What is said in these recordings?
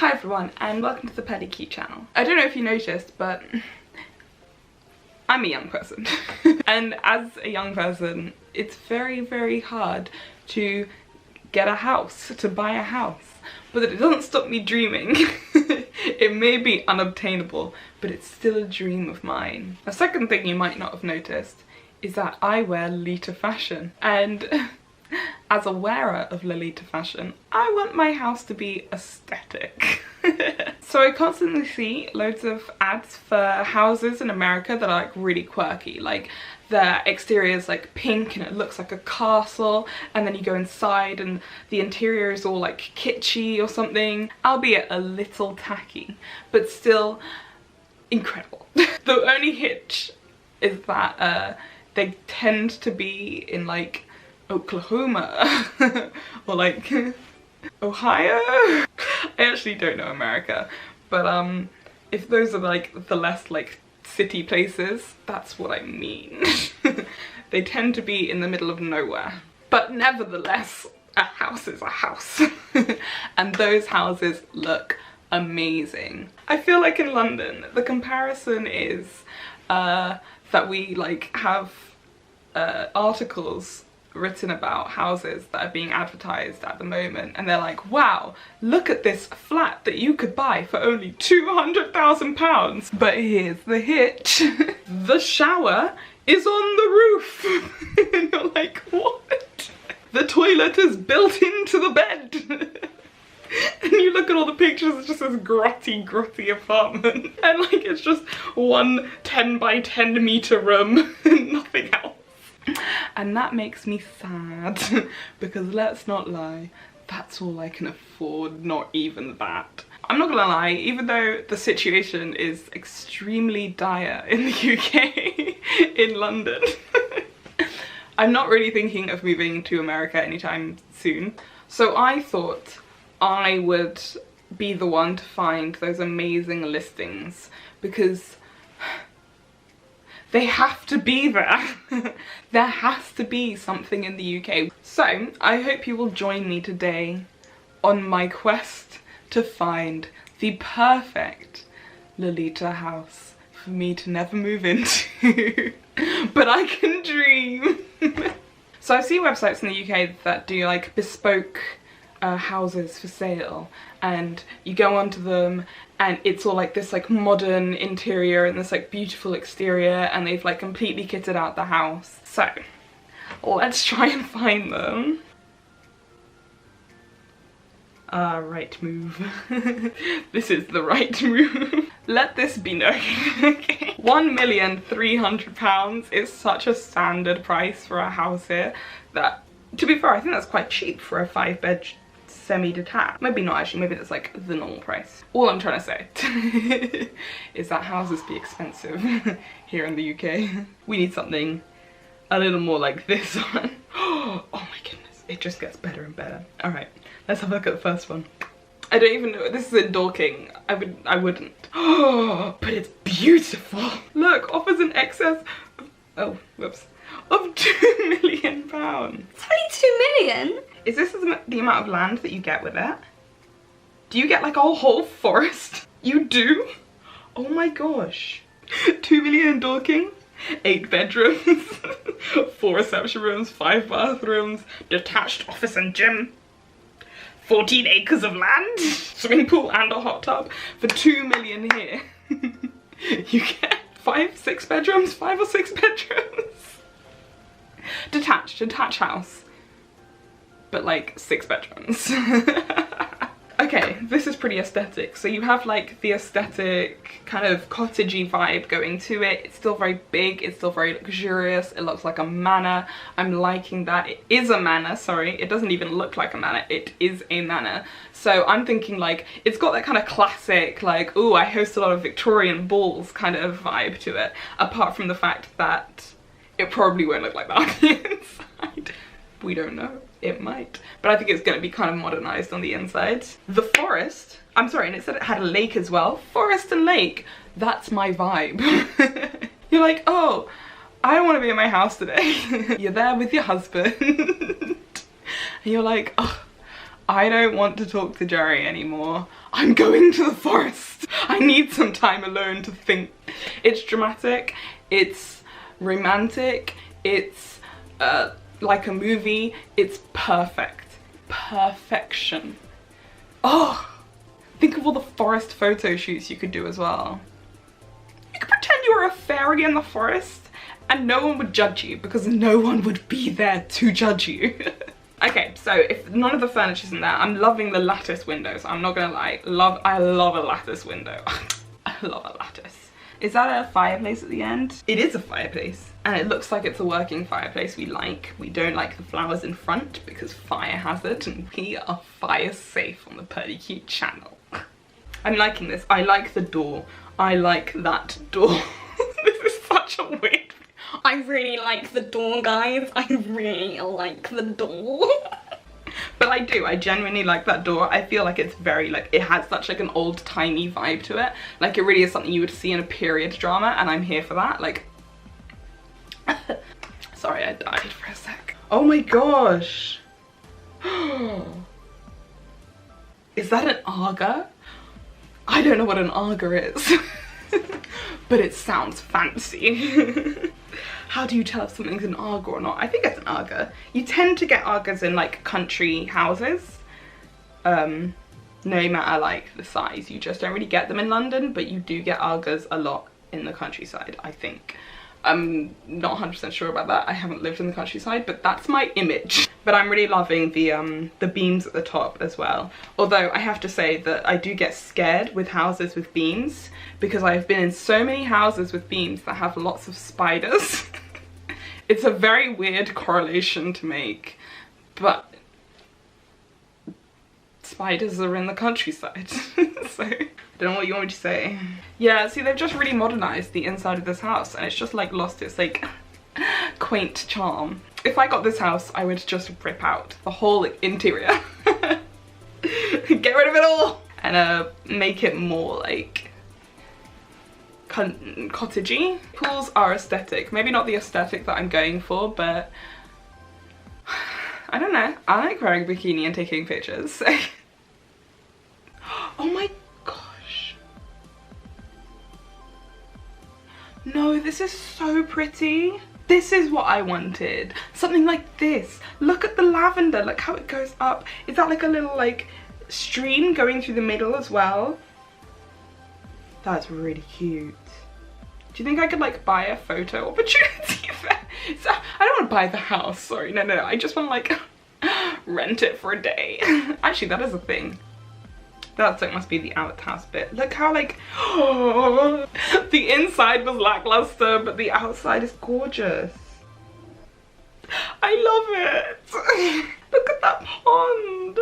Hi everyone and welcome to the Pedicure channel. I don't know if you noticed, but I'm a young person. And as a young person, it's very hard to get a house, to buy a house. But it doesn't stop me dreaming. It may be unobtainable, but it's still a dream of mine. A second thing you might not have noticed is that I wear lolita fashion. And as a wearer of lolita fashion, I want my house to be aesthetic. So I constantly see loads of ads for houses in America that are like really quirky. Like the exterior is like pink and it looks like a castle, and then you go inside and the interior is all like kitschy or something, albeit a little tacky, but still incredible. The only hitch is that they tend to be in like Oklahoma or like Ohio. I actually don't know America, but if those are like the less like city places, that's what I mean. They tend to be in the middle of nowhere, but nevertheless a house is a house. And those houses look amazing. I feel like in London the comparison is that we like have articles written about houses that are being advertised at the moment, and they're like, wow, look at this flat that you could buy for only £200,000. But here's the hitch. The shower is on the roof. And you're like, what? The toilet is built into the bed. And you look at all the pictures, it's just this grotty apartment. And like it's just one 10 by 10 meter room and nothing else. And that makes me sad, because let's not lie, that's all I can afford, not even that. I'm not gonna lie, even though the situation is extremely dire in the UK, in London, I'm not really thinking of moving to America anytime soon. So I thought I would be the one to find those amazing listings, because they have to be there. There has to be something in the UK. So I hope you will join me today on my quest to find the perfect Lolita house for me to never move into. But I can dream. So I see websites in the UK that do like bespoke houses for sale, and you go onto them and it's all like this like modern interior and this like beautiful exterior, and they've like completely kitted out the house. So let's try and find them. Right move. This is the right move. Let this be known. Okay. £1,300,000 is such a standard price for a house here that, to be fair, I think that's quite cheap for a 5-bed semi-detached. Maybe not actually, maybe that's like the normal price. All I'm trying to say is that houses be expensive here in the UK. We need something a little more like this one. Oh my goodness, it just gets better and better. All right, let's have a look at the first one. I don't even know, this is in Dorking. I wouldn't. Oh, but it's beautiful. Look, offers in excess of, oh, whoops, of £2 million. It's only 2 million? Is this the amount of land that you get with it? Do you get like a whole forest? You do? Oh my gosh. 2 million in Dorking, 8 bedrooms, 4 reception rooms, 5 bathrooms, detached office and gym, 14 acres of land, swimming pool and a hot tub. For 2 million here, you get 5 or 6 bedrooms. Detached house, but like 6 bedrooms. Okay, this is pretty aesthetic. So you have like the aesthetic kind of cottagey vibe going to it. It's still very big, it's still very luxurious. It looks like a manor. I'm liking that. It is a manor, sorry. It doesn't even look like a manor, it is a manor. So I'm thinking like, it's got that kind of classic, like, ooh, I host a lot of Victorian balls kind of vibe to it. Apart from the fact that it probably won't look like that on the inside. We don't know, it might. But I think it's gonna be kind of modernized on the inside. The forest, I'm sorry, and it said it had a lake as well. Forest and lake, that's my vibe. You're like, oh, I don't wanna be in my house today. You're there with your husband. And you're like, oh, I don't want to talk to Jerry anymore. I'm going to the forest. I need some time alone to think. It's dramatic, it's romantic, it's like a movie, it's perfect. Perfection. Oh, think of all the forest photo shoots you could do as well. You could pretend you were a fairy in the forest and no one would judge you because no one would be there to judge you. Okay, so if none of the furniture's in there, I'm loving the lattice windows. I'm not gonna lie, I love a lattice window. I love a lattice. Is that a fireplace at the end? It is a fireplace, and it looks like it's a working fireplace we like. We don't like the flowers in front because fire hazard, and we are fire safe on the Pretty Cute channel. I'm liking this. I like the door. I like that door. This is such a weird. I really like the door, guys. I really like the door. But I do, I genuinely like that door. I feel like it's very, like, it has such like an old-timey vibe to it. Like, it really is something you would see in a period drama, and I'm here for that. Like, sorry, I died for a sec. Oh my gosh. Is that an Aga? I don't know what an Aga is. But it sounds fancy. How do you tell if something's an Aga or not? I think it's an Aga. You tend to get Agas in like country houses. No matter like the size. You just don't really get them in London, but you do get Agas a lot in the countryside, I think. I'm not 100% sure about that. I haven't lived in the countryside, but that's my image. But I'm really loving the beams at the top as well. Although I have to say that I do get scared with houses with beams because I've been in so many houses with beams that have lots of spiders. It's a very weird correlation to make, but spiders are in the countryside. So I don't know what you want me to say. Yeah, see, they've just really modernized the inside of this house and it's just like lost its like quaint charm. If I got this house, I would just rip out the whole interior. Get rid of it all and make it more like cottagey. Pools are aesthetic. Maybe not the aesthetic that I'm going for, but I don't know. I like wearing a bikini and taking pictures. Oh my gosh. No, this is so pretty. This is what I wanted. Something like this. Look at the lavender. Look how it goes up. Is that like a little like stream going through the middle as well? That's really cute. Do you think I could like buy a photo opportunity there? So, I don't want to buy the house, sorry, no, I just want to like rent it for a day. Actually, that is a thing. That like must be the outhouse bit. Look how like, oh, the inside was lackluster, but the outside is gorgeous. I love it. Look at that pond.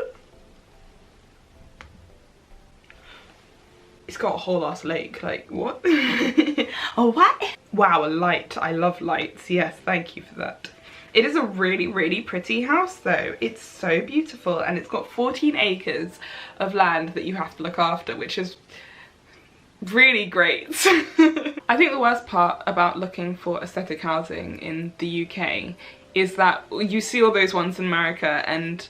It's got a whole ass lake, like what? Oh, what? Wow, a light. I love lights. Yes, thank you for that. It is a really, really pretty house though. It's so beautiful and it's got 14 acres of land that you have to look after, which is really great. I think the worst part about looking for aesthetic housing in the UK is that you see all those ones in America and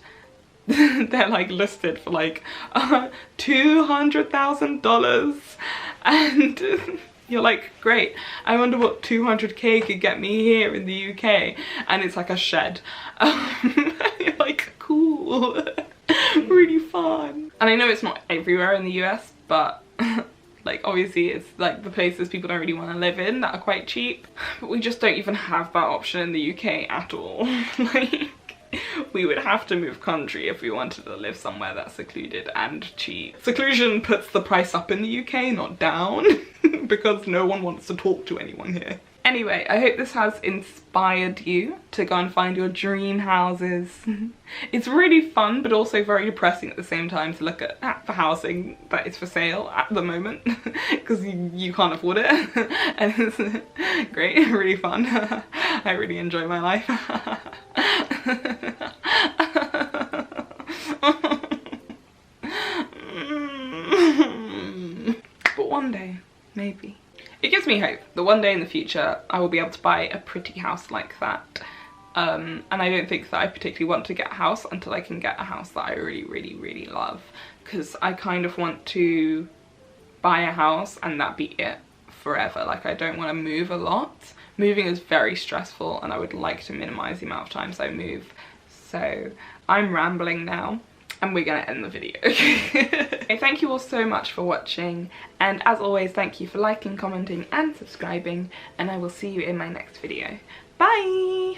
they're like listed for like $200,000 and you're like, great, I wonder what 200k could get me here in the UK, and it's like a shed. You're like, cool. Really fun. And I know it's not everywhere in the US, but like obviously it's like the places people don't really want to live in that are quite cheap, but we just don't even have that option in the UK at all. Like, we would have to move country if we wanted to live somewhere that's secluded and cheap. Seclusion puts the price up in the UK, not down, because no one wants to talk to anyone here. Anyway, I hope this has inspired you to go and find your dream houses. It's really fun, but also very depressing at the same time to look at the housing that is for sale at the moment, because you can't afford it. And it's great, really fun. I really enjoy my life. But one day, maybe. It gives me hope that one day in the future I will be able to buy a pretty house like that and I don't think that I particularly want to get a house until I can get a house that I really love, because I kind of want to buy a house and that be it forever. Like, I don't want to move a lot. Moving is very stressful and I would like to minimize the amount of times I move. So I'm rambling now and we're gonna end the video. Okay, thank you all so much for watching, and as always, thank you for liking, commenting and subscribing, and I will see you in my next video. Bye!